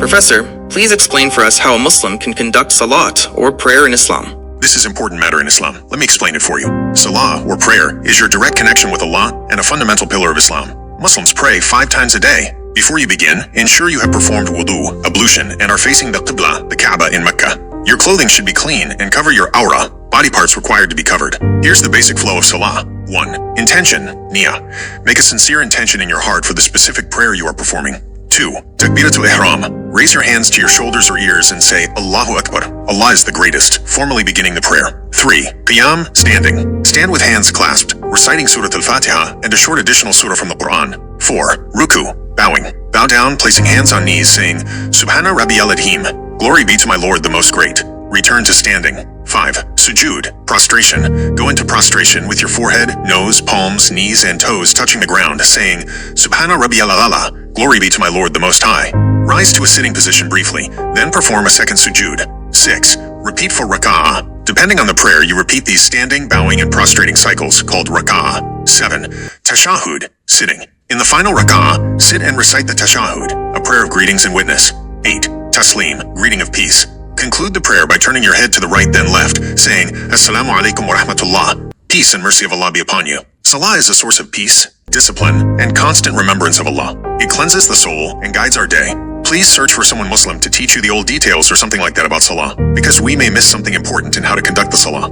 Professor, please explain for us how a Muslim can conduct Salat, or prayer in Islam. This is an important matter in Islam. Let me explain it for you. Salah, or prayer, is your direct connection with Allah and a fundamental pillar of Islam. Muslims pray 5 times a day. Before you begin, ensure you have performed wudu, ablution, and are facing the Qibla, the Kaaba in Mecca. Your clothing should be clean and cover your awra, body parts required to be covered. Here's the basic flow of Salah. 1. Intention, niyah. Make a sincere intention in your heart for the specific prayer you are performing. 2. Takbiratul ihram. Raise your hands to your shoulders or ears and say, Allahu Akbar. Allah is the greatest, formally beginning the prayer. 3. Qiyam, standing. Stand with hands clasped, reciting Surah Al-Fatiha and a short additional surah from the Quran. 4. Ruku, bowing. Bow down, placing hands on knees, saying, Subhana Rabbiyal Adhim. Glory be to my Lord the Most Great. Return to standing. 5. Sujood, prostration. Go into prostration with your forehead, nose, palms, knees, and toes touching the ground, saying, Subhana Rabbiyal A'la. Glory be to my Lord the Most High. Rise to a sitting position briefly, then perform a second sujood. 6. Repeat for raka'ah. Depending on the prayer, you repeat these standing, bowing, and prostrating cycles called raka'ah. 7. Tashahhud, sitting. In the final raka'ah, sit and recite the tashahhud, a prayer of greetings and witness. 8. Taslim, greeting of peace. Conclude the prayer by turning your head to the right then left, saying, Assalamu alaikum wa rahmatullah. Peace and mercy of Allah be upon you. Salah is a source of peace, discipline, and constant remembrance of Allah. It cleanses the soul and guides our day. Please search for someone Muslim to teach you the old details or something like that about Salah, because we may miss something important in how to conduct the Salah.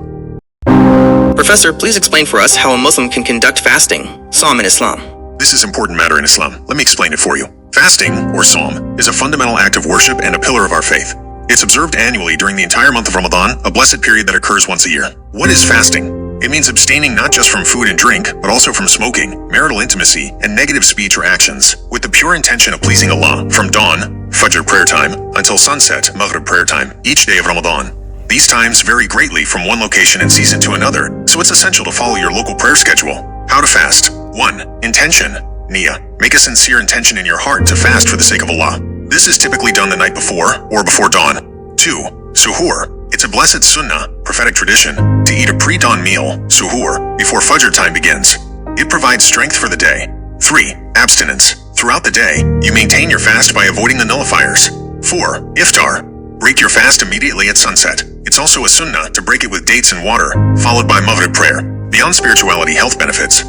Professor, please explain for us how a Muslim can conduct fasting, Sawm in Islam. This is an important matter in Islam. Let me explain it for you. Fasting, or Sawm, is a fundamental act of worship and a pillar of our faith. It's observed annually during the entire month of Ramadan, a blessed period that occurs once a year. What is fasting? It means abstaining not just from food and drink, but also from smoking, marital intimacy, and negative speech or actions, with the pure intention of pleasing Allah from dawn, Fajr prayer time, until sunset, Maghrib prayer time, each day of Ramadan. These times vary greatly from one location and season to another, so it's essential to follow your local prayer schedule. How to fast. 1. Intention, niyah. Make a sincere intention in your heart to fast for the sake of Allah. This is typically done the night before or before dawn. 2. Suhoor. It's a blessed sunnah, prophetic tradition, to eat a pre-dawn meal, suhoor, before Fajr time begins. It provides strength for the day. 3. Abstinence. Throughout the day, you maintain your fast by avoiding the nullifiers. 4. Iftar. Break your fast immediately at sunset. It's also a sunnah to break it with dates and water, followed by Maghrib prayer. Beyond spirituality, health benefits.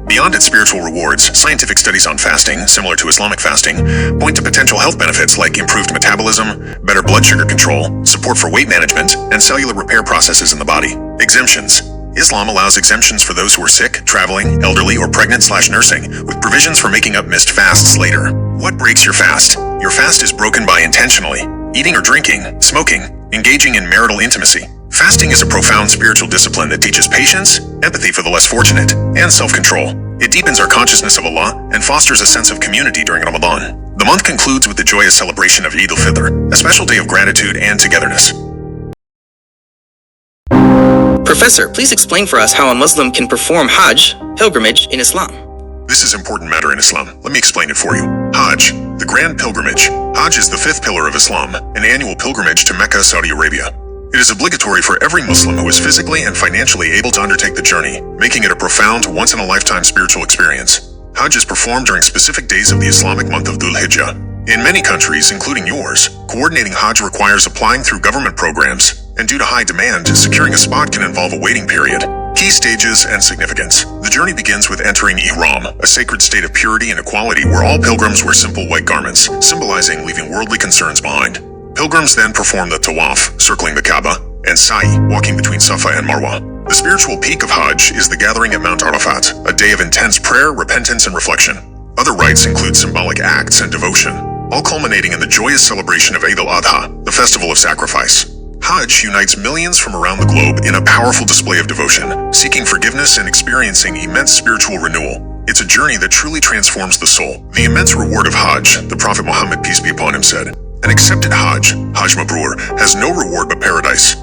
Beyond its spiritual rewards, scientific studies on fasting, similar to Islamic fasting, point to potential health benefits like improved metabolism, better blood sugar control, support for weight management, and cellular repair processes in the body. Exemptions. Islam allows exemptions for those who are sick, traveling, elderly, or pregnant/nursing, with provisions for making up missed fasts later. What breaks your fast? Your fast is broken by intentionally eating or drinking, smoking, engaging in marital intimacy. Fasting is a profound spiritual discipline that teaches patience, empathy for the less fortunate, and self-control. It deepens our consciousness of Allah and fosters a sense of community during Ramadan. The month concludes with the joyous celebration of Eid al-Fitr, a special day of gratitude and togetherness. Professor, please explain for us how a Muslim can perform Hajj, pilgrimage, in Islam. This is an important matter in Islam. Let me explain it for you. Hajj, the grand pilgrimage. Hajj is the 5th pillar of Islam, an annual pilgrimage to Mecca, Saudi Arabia. It is obligatory for every Muslim who is physically and financially able to undertake the journey, making it a profound, once-in-a-lifetime spiritual experience. Hajj is performed during specific days of the Islamic month of Dhul Hijjah. In many countries, including yours, coordinating Hajj requires applying through government programs, and due to high demand, securing a spot can involve a waiting period. Key stages and significance. The journey begins with entering Ihram, a sacred state of purity and equality where all pilgrims wear simple white garments, symbolizing leaving worldly concerns behind. Pilgrims then perform the Tawaf, circling the Kaaba, and Sa'i, walking between Safa and Marwa. The spiritual peak of Hajj is the gathering at Mount Arafat, a day of intense prayer, repentance, and reflection. Other rites include symbolic acts and devotion, all culminating in the joyous celebration of Eid al-Adha, the festival of sacrifice. Hajj unites millions from around the globe in a powerful display of devotion, seeking forgiveness and experiencing immense spiritual renewal. It's a journey that truly transforms the soul. The immense reward of Hajj, the Prophet Muhammad, peace be upon him, said, an accepted Hajj, Hajj Mabrur, has no reward but paradise.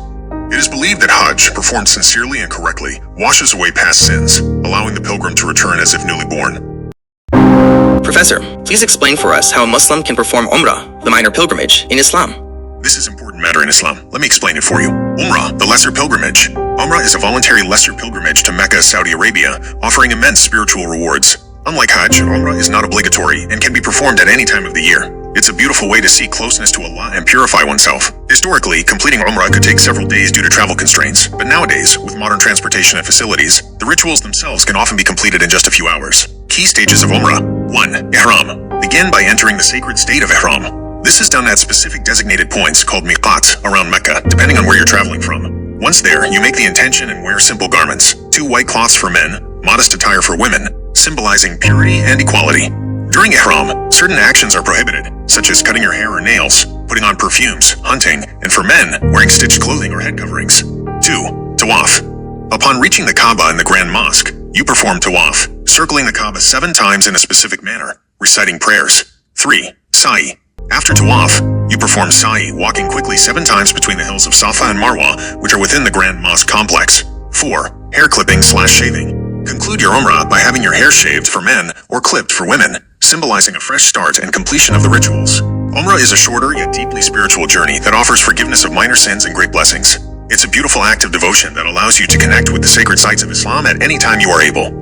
It is believed that Hajj, performed sincerely and correctly, washes away past sins, allowing the pilgrim to return as if newly born. Professor, please explain for us how a Muslim can perform Umrah, the minor pilgrimage, in Islam. This is an important matter in Islam. Let me explain it for you. Umrah, the lesser pilgrimage. Umrah is a voluntary lesser pilgrimage to Mecca, Saudi Arabia, offering immense spiritual rewards. Unlike Hajj, Umrah is not obligatory and can be performed at any time of the year. It's a beautiful way to seek closeness to Allah and purify oneself. Historically, completing Umrah could take several days due to travel constraints, but nowadays, with modern transportation and facilities, the rituals themselves can often be completed in just a few hours. Key stages of Umrah. 1. Ihram. Begin by entering the sacred state of Ihram. This is done at specific designated points called miqat around Mecca, depending on where you're traveling from. Once there, you make the intention and wear simple garments. 2 white cloths for men, modest attire for women, symbolizing purity and equality. During Ihram, certain actions are prohibited, such as cutting your hair or nails, putting on perfumes, hunting, and for men, wearing stitched clothing or head coverings. 2. Tawaf. Upon reaching the Kaaba in the Grand Mosque, you perform tawaf, circling the Kaaba 7 times in a specific manner, reciting prayers. 3. Sa'i. After tawaf, you perform sa'i, walking quickly 7 times between the hills of Safa and Marwa, which are within the Grand Mosque complex. 4. Hair clipping/shaving. Conclude your Umrah by having your hair shaved for men or clipped for women, symbolizing a fresh start and completion of the rituals. Umrah is a shorter yet deeply spiritual journey that offers forgiveness of minor sins and great blessings. It's a beautiful act of devotion that allows you to connect with the sacred sites of Islam at any time you are able.